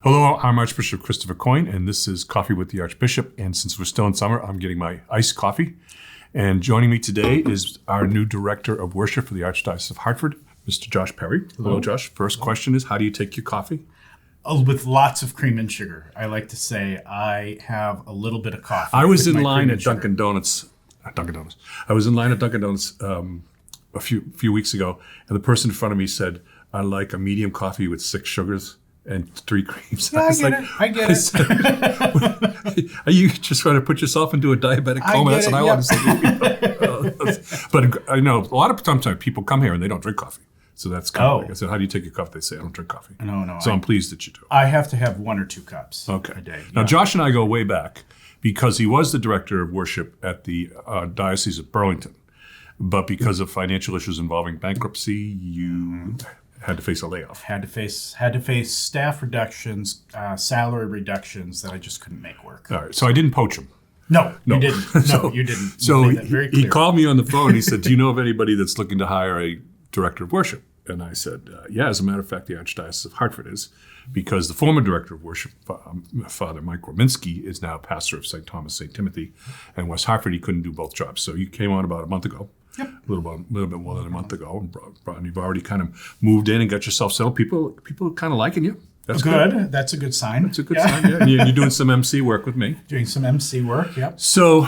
Hello, I'm Archbishop Coyne, and this is Coffee with the Archbishop. And since we're still in summer, I'm getting my iced coffee. And joining me today is our new Director of Worship for the Archdiocese of Hartford, Mr. Josh Perry. Hello, Josh. First question is, how do you take your coffee? With lots of cream and sugar. I like to say I have a little bit of coffee. I was in line at Dunkin' Donuts. I was in line at Dunkin' Donuts a few weeks ago, and the person in front of me said, "I like a medium coffee with 6 sugars and 3 creams." Yeah, I get it. Said, are you just trying to put yourself into a diabetic coma? That's what I want to say. But I know a lot of times people come here and they don't drink coffee. So that's kind of like, I said, how do you take your coffee? They say, I don't drink coffee. No. So I'm pleased that you do. I have to have 1 or 2 cups a day. Now, Josh and I go way back because he was the director of worship at the Diocese of Burlington. But because of financial issues involving bankruptcy, you had to face a layoff. Had to face staff reductions, salary reductions that I just couldn't make work. All right. So I didn't poach him. No, you didn't. No, you didn't. So he called me on the phone. He said, do you know of anybody that's looking to hire a director of worship? And I said, yeah, as a matter of fact, the Archdiocese of Hartford is, because the former director of worship, Father Mike Rominski, is now pastor of St. Thomas, St. Timothy, and West Hartford. He couldn't do both jobs. So you came on about a month ago. Yep. A little bit more than a month ago, and you've already kind of moved in and got yourself settled. People are kind of liking you. That's good. That's a good sign. That's a good sign. Yeah, and you're doing some MC work with me. Doing some MC work. Yep. So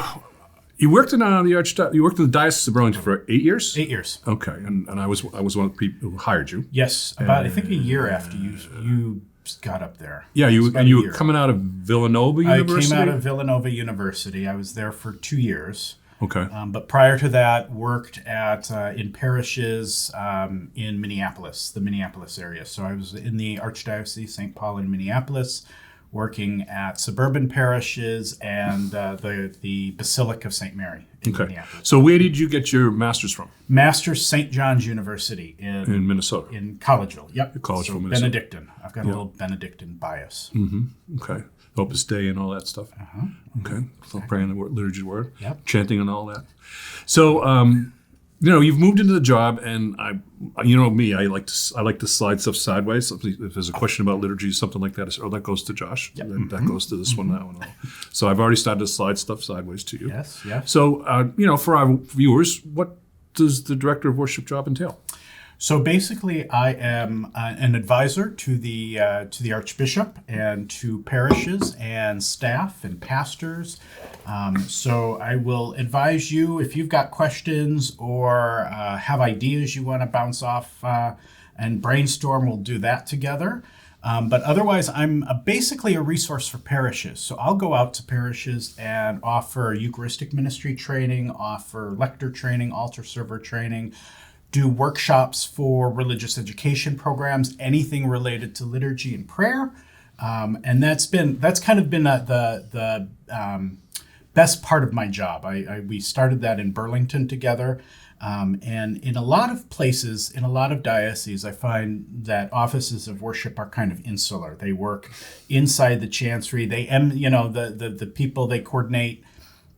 you worked in the Diocese of Burlington for 8 years. 8 years. Okay, and I was one of the people who hired you. Yes, about I think a year after you got up there. Yeah, you were coming out of Villanova University. I came out of Villanova University. I was there for 2 years. Okay. But prior to that, worked in parishes in Minneapolis, the Minneapolis area. So I was in the Archdiocese St. Paul in Minneapolis, working at suburban parishes and the Basilica of St. Mary in Minneapolis. So where did you get your master's from? Master's St. John's University in Minnesota. In Collegeville. Yep. Collegeville, Minnesota. Benedictine. I've got a little Benedictine bias. Mm-hmm. Okay. Opus Dei and all that stuff. Uh-huh. Okay. So praying the liturgy word. Yep. Chanting and all that. So, you've moved into the job, and you know me, I like to slide stuff sideways. If there's a question about liturgy, something like that, that goes to Josh. Yep. That goes to this one, that one. So I've already started to slide stuff sideways to you. Yes. So, for our viewers, what does the director of worship job entail? So basically, I am an advisor to the Archbishop and to parishes and staff and pastors. So I will advise you if you've got questions or have ideas you want to bounce off and brainstorm. We'll do that together. But otherwise, I'm basically a resource for parishes. So I'll go out to parishes and offer Eucharistic ministry training, offer lector training, altar server training, do workshops for religious education programs, anything related to liturgy and prayer, and that's kind of been the best part of my job. We started that in Burlington together, and in a lot of places, in a lot of dioceses, I find that offices of worship are kind of insular. They work inside the chancery. The people, they coordinate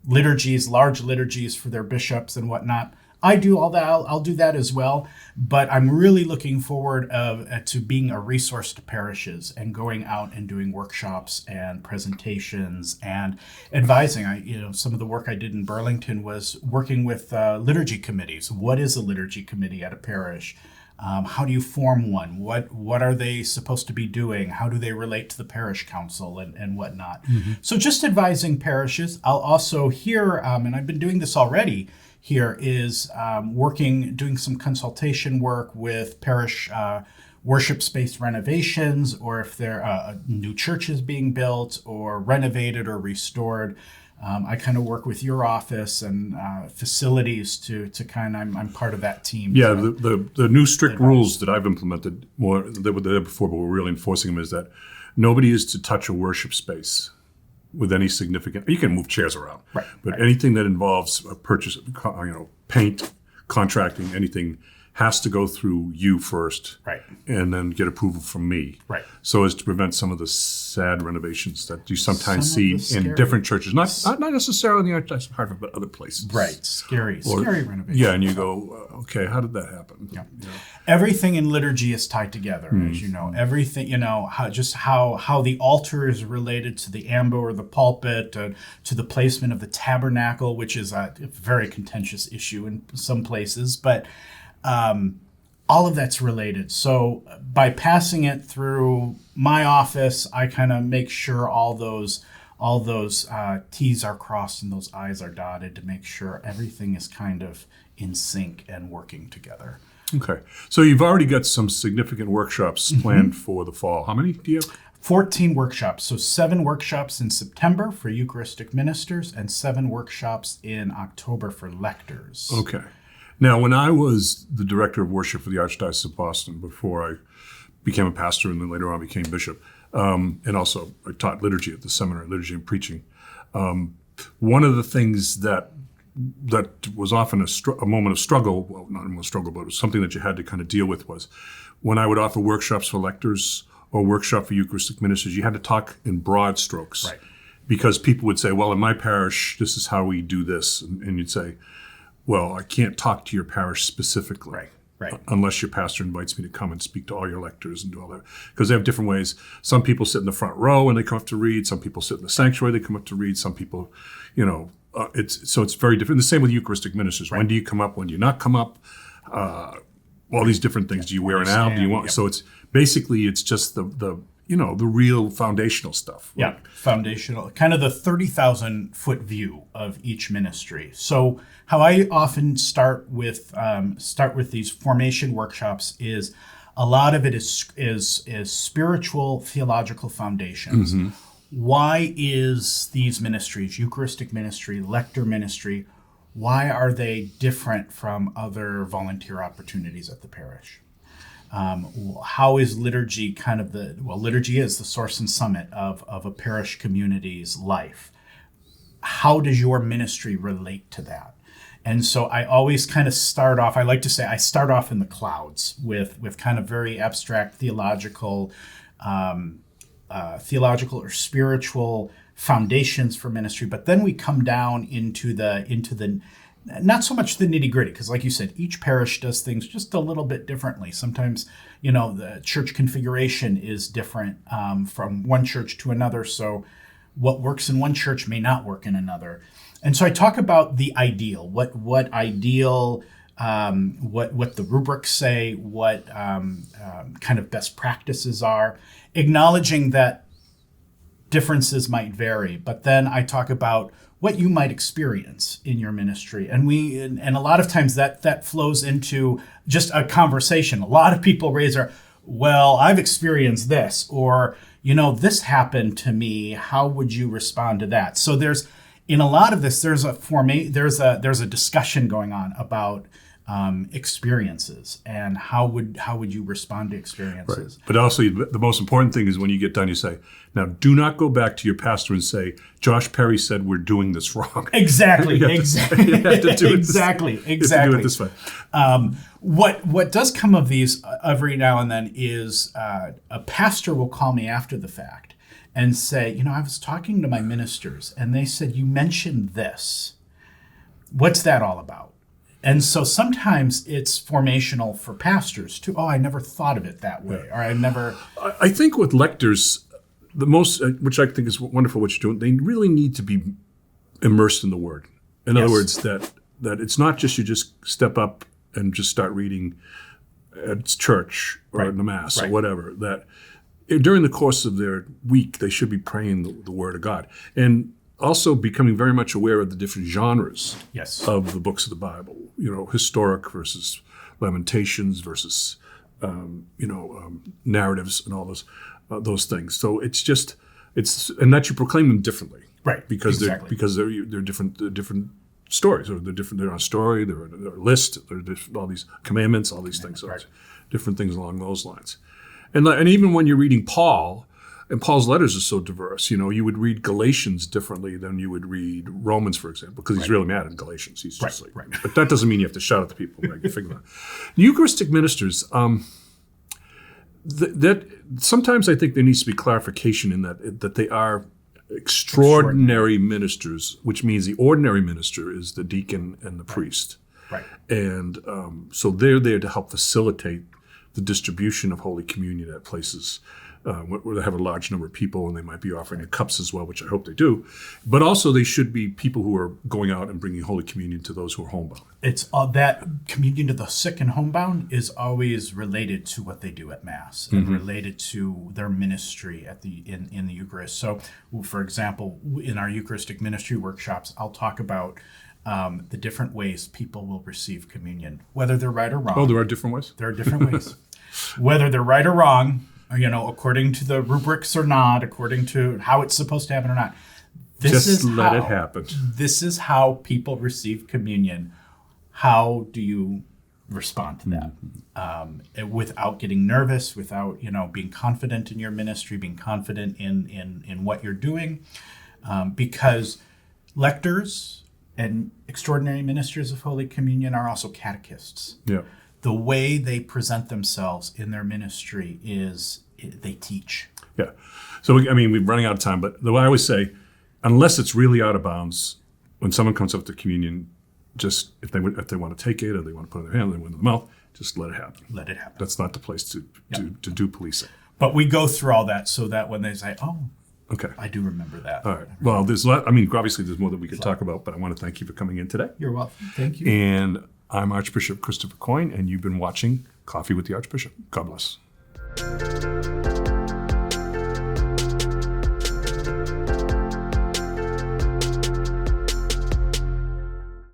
liturgies, large liturgies for their bishops and whatnot. I do all that. I'll do that as well. But I'm really looking forward to being a resource to parishes and going out and doing workshops and presentations and advising. Some of the work I did in Burlington was working with liturgy committees. What is a liturgy committee at a parish? How do you form one? What are they supposed to be doing? How do they relate to the parish council and whatnot? Mm-hmm. So just advising parishes. I'll also hear, and I've been doing this already, here is doing some consultation work with parish worship space renovations, or if there are new churches being built or renovated or restored. I kind of work with your office and facilities to kind of, I'm part of that team. Yeah, the new strict rules that I've implemented, more they were there before, but we're really enforcing them, is that nobody is to touch a worship space with any significant. You can move chairs around, but anything that involves a purchase, paint, contracting, anything has to go through you first, Right. and then get approval from me, Right. so as to prevent some of the sad renovations that you sometimes Some of the see in scary- different churches, not necessarily in the Archdiocese of Hartford, but other places. Right. Scary renovation. Yeah, and you go, okay, how did that happen? Yeah. Everything in liturgy is tied together, as you know. Everything, how the altar is related to the ambo or the pulpit, to the placement of the tabernacle, which is a very contentious issue in some places, but all of that's related. So by passing it through my office, I kind of make sure all those T's are crossed and those I's are dotted to make sure everything is kind of in sync and working together. Okay, so you've already got some significant workshops planned for the fall. How many do you have? 14 workshops. So 7 workshops in September for Eucharistic ministers and 7 workshops in October for lectors. Okay. Now, when I was the director of worship for the Archdiocese of Boston before I became a pastor and then later on became bishop, and also I taught liturgy at the seminary, liturgy and preaching, one of the things that was often a moment of struggle, well, not a moment of struggle, but it was something that you had to kind of deal with, was when I would offer workshops for lectors or workshop for Eucharistic ministers, you had to talk in broad strokes. Right. Because people would say, well, in my parish, this is how we do this. And you'd say, well, I can't talk to your parish specifically. Right. Unless your pastor invites me to come and speak to all your lectors and do all that. Because they have different ways. Some people sit in the front row and they come up to read. Some people sit in the sanctuary, they come up to read. Some people, it's very different. The same with Eucharistic ministers. Right. When do you come up? When do you not come up? All these different things. Do you wear an alb? Do you want? Yep. So it's just the real foundational stuff. Right? Yeah, foundational, kind of the 30,000-foot view of each ministry. So how I often start with these formation workshops is a lot of it is spiritual theological foundations. Mm-hmm. Why is these ministries, Eucharistic ministry, lector ministry, why are they different from other volunteer opportunities at the parish? How is liturgy liturgy is the source and summit of a parish community's life. How does your ministry relate to that? And so I always kind of start off, I like to say I start off in the clouds with kind of very abstract theological or spiritual foundations for ministry, but then we come down into the not so much the nitty gritty, because like you said, each parish does things just a little bit differently. Sometimes, the church configuration is different from one church to another. So what works in one church may not work in another. And so I talk about the ideal, what ideal, what the rubrics say, what kind of best practices are, acknowledging that differences might vary. But then I talk about what you might experience in your ministry. And a lot of times that flows into just a conversation. A lot of people raise well, I've experienced this, or, this happened to me. How would you respond to that? So in a lot of this, there's a discussion going on about experiences and how would you respond to experiences. Right. But also the most important thing is when you get done, you say, now do not go back to your pastor and say, Josh Perry said we're doing this wrong. Exactly. You have to do it exactly. this way. What does come of these every now and then is a pastor will call me after the fact and say, I was talking to my ministers and they said, you mentioned this. What's that all about? And so sometimes it's formational for pastors too. Oh, I never thought of it that way. Or I think with lectors, the most, which I think is wonderful what you're doing, they really need to be immersed in the Word. In other words, that it's not just you just step up and just start reading at church or in the Mass or whatever. That during the course of their week, they should be praying the Word of God. And also becoming very much aware of the different genres of the books of the Bible. Historic versus Lamentations versus narratives and all those things. So and that you proclaim them differently, right? Because they're different stories, or they're on a story, they're a list, they're all these commandments, all these things, so it's different things along those lines. And even when you're reading Paul, and Paul's letters are so diverse. You would read Galatians differently than you would read Romans, for example, because he's really mad at Galatians. He's just but that doesn't mean you have to shout at the people. Right? You figure that. Eucharistic ministers, that sometimes I think there needs to be clarification in that they are extraordinary ministers, which means the ordinary minister is the deacon and the priest. Right. And so they're there to help facilitate the distribution of Holy Communion at places where they have a large number of people, and they might be offering the cups as well, which I hope they do. But also they should be people who are going out and bringing Holy Communion to those who are homebound. It's that communion to the sick and homebound is always related to what they do at Mass and related to their ministry in the Eucharist. So, for example, in our Eucharistic ministry workshops, I'll talk about the different ways people will receive communion, whether they're right or wrong. Oh, there are different ways? There are different ways. Whether they're right or wrong, according to the rubrics or not, according to how it's supposed to happen or not. Let it happen. This is how people receive communion. How do you respond to that? Without getting nervous, without, being confident in your ministry, being confident in what you're doing. Because lectors and extraordinary ministers of Holy Communion are also catechists. Yeah. The way they present themselves in their ministry is they teach. Yeah. So, we're running out of time, but the way I always say, unless it's really out of bounds, when someone comes up to communion, just if they want to take it or they want to put it in their hand, they want it in the mouth, just let it happen. Let it happen. That's not the place to do policing. But we go through all that so that when they say, oh, okay, I do remember that. All right. Well, there's a lot. Obviously, there's more that we could talk about, but I want to thank you for coming in today. You're welcome. Thank you. And I'm Archbishop Christopher Coyne, and you've been watching Coffee with the Archbishop. God bless.